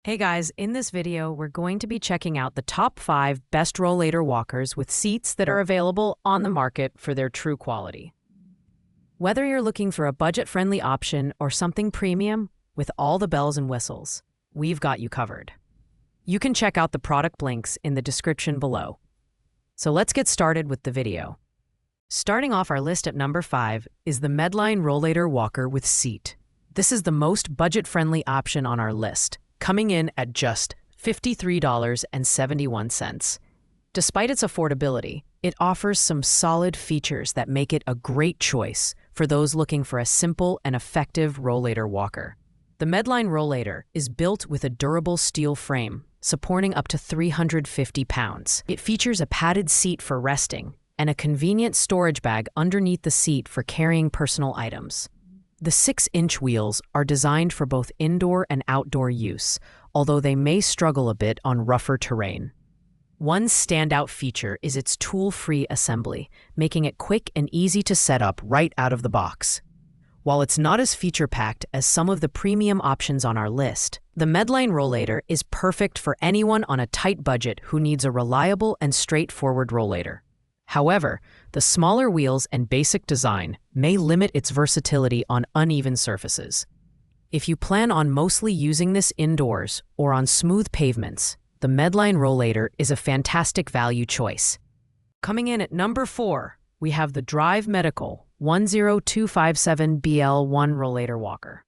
Hey guys, in this video, we're going to be checking out the top 5 best rollator walkers with seats that are available on the market for their true quality. Whether you're looking for a budget-friendly option or something premium with all the bells and whistles, we've got you covered. You can check out the product links in the description below. So let's get started with the video. Starting off our list at number 5 is the Medline Rollator Walker with Seat. This is the most budget-friendly option on our list, coming in at just $53.71. Despite its affordability, it offers some solid features that make it a great choice for those looking for a simple and effective rollator walker. The Medline Rollator is built with a durable steel frame, supporting up to 350 pounds. It features a padded seat for resting and a convenient storage bag underneath the seat for carrying personal items. The 6-inch wheels are designed for both indoor and outdoor use, although they may struggle a bit on rougher terrain. One standout feature is its tool-free assembly, making it quick and easy to set up right out of the box. While it's not as feature-packed as some of the premium options on our list, the Medline Rollator is perfect for anyone on a tight budget who needs a reliable and straightforward rollator. However, the smaller wheels and basic design may limit its versatility on uneven surfaces. If you plan on mostly using this indoors or on smooth pavements, the Medline Rollator is a fantastic value choice. Coming in at number 4, we have the Drive Medical 10257BL1 Rollator Walker.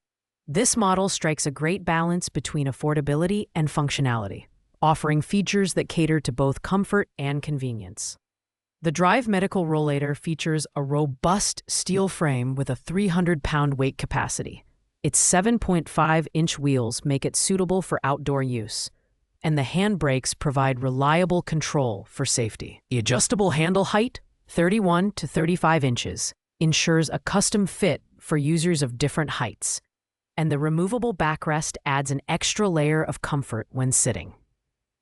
This model strikes a great balance between affordability and functionality, offering features that cater to both comfort and convenience. The Drive Medical Rollator features a robust steel frame with a 300-pound weight capacity. Its 7.5-inch wheels make it suitable for outdoor use, and the handbrakes provide reliable control for safety. The adjustable handle height, 31 to 35 inches, ensures a custom fit for users of different heights, and the removable backrest adds an extra layer of comfort when sitting.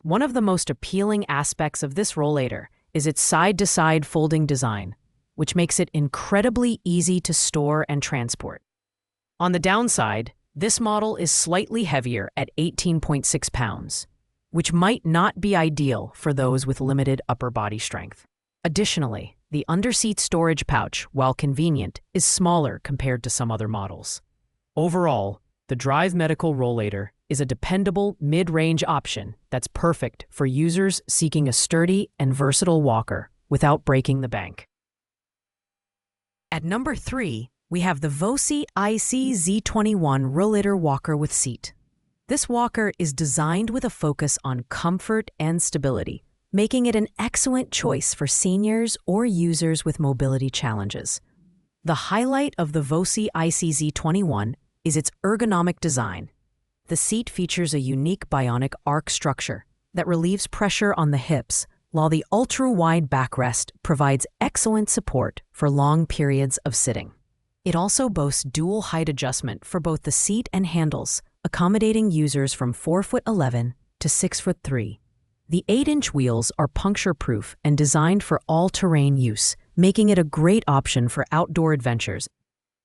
One of the most appealing aspects of this rollator is its side-to-side folding design, which makes it incredibly easy to store and transport. On the downside, this model is slightly heavier at 18.6 pounds, which might not be ideal for those with limited upper body strength. Additionally, the underseat storage pouch, while convenient, is smaller compared to some other models. Overall, the Drive Medical Rollator is a dependable mid-range option that's perfect for users seeking a sturdy and versatile walker without breaking the bank. At number 3, we have the Voci IC-Z21 Rollator Walker with Seat. This walker is designed with a focus on comfort and stability, making it an excellent choice for seniors or users with mobility challenges. The highlight of the Voci IC-Z21 is its ergonomic design. The seat features a unique bionic arc structure that relieves pressure on the hips, while the ultra-wide backrest provides excellent support for long periods of sitting. It also boasts dual height adjustment for both the seat and handles, accommodating users from 4'11" to 6'3". The 8-inch wheels are puncture-proof and designed for all-terrain use, making it a great option for outdoor adventures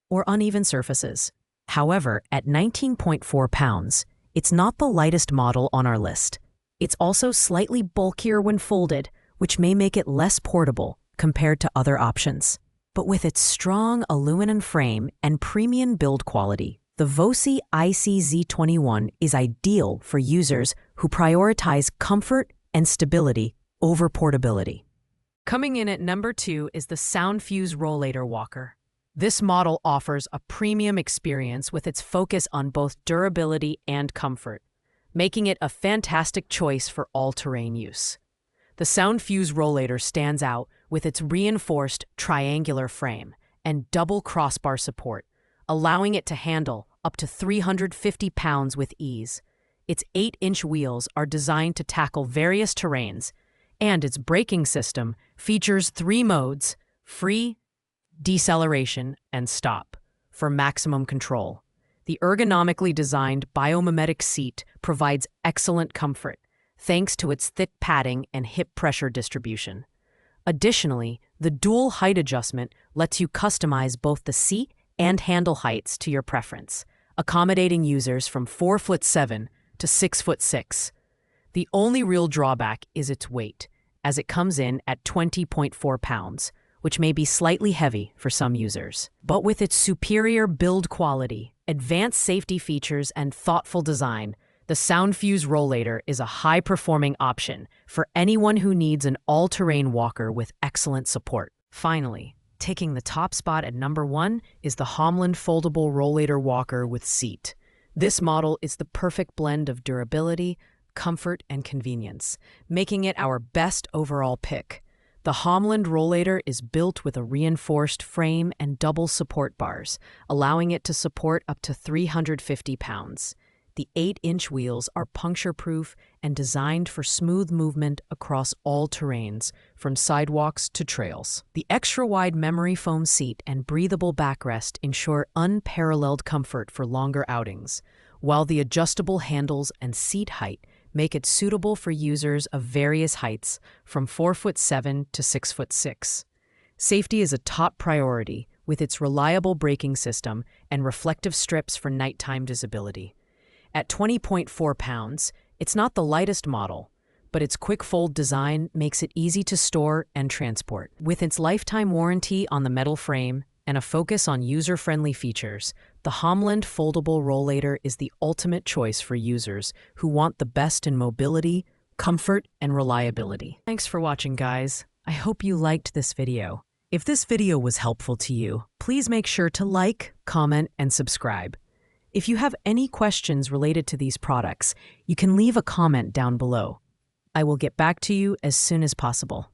or uneven surfaces. However, at 19.4 pounds, it's not the lightest model on our list. It's also slightly bulkier when folded, which may make it less portable compared to other options. But with its strong aluminum frame and premium build quality, the Voci IC-Z21 is ideal for users who prioritize comfort and stability over portability. Coming in at number 2 is the SoundFuse Rollator Walker. This model offers a premium experience with its focus on both durability and comfort, making it a fantastic choice for all-terrain use. The SoundFuse Rollator stands out with its reinforced triangular frame and double crossbar support, allowing it to handle up to 350 pounds with ease. Its 8-inch wheels are designed to tackle various terrains, and its braking system features 3 modes: free, deceleration, and stop, for maximum control. The ergonomically designed biomimetic seat provides excellent comfort, thanks to its thick padding and hip pressure distribution. Additionally, the dual height adjustment lets you customize both the seat and handle heights to your preference, accommodating users from 4'7" to 6'6". The only real drawback is its weight, as it comes in at 20.4 pounds, which may be slightly heavy for some users. But with its superior build quality, advanced safety features, and thoughtful design, the SoundFuse Rollator is a high-performing option for anyone who needs an all-terrain walker with excellent support. Finally, taking the top spot at number 1 is the Homland Foldable Rollator Walker with Seat. This model is the perfect blend of durability, comfort, and convenience, making it our best overall pick. The Homland Rollator is built with a reinforced frame and double support bars, allowing it to support up to 350 pounds. The 8-inch wheels are puncture-proof and designed for smooth movement across all terrains, from sidewalks to trails. The extra-wide memory foam seat and breathable backrest ensure unparalleled comfort for longer outings, while the adjustable handles and seat height make it suitable for users of various heights, from 4'7" to 6'6". Safety is a top priority with its reliable braking system and reflective strips for nighttime visibility. At 20.4 pounds, it's not the lightest model, but its quick fold design makes it easy to store and transport. With its lifetime warranty on the metal frame and a focus on user-friendly features, the Homland Foldable Rollator is the ultimate choice for users who want the best in mobility, comfort, and reliability. Thanks for watching, guys. I hope you liked this video. If this video was helpful to you, please make sure to like, comment, and subscribe. If you have any questions related to these products, you can leave a comment down below. I will get back to you as soon as possible.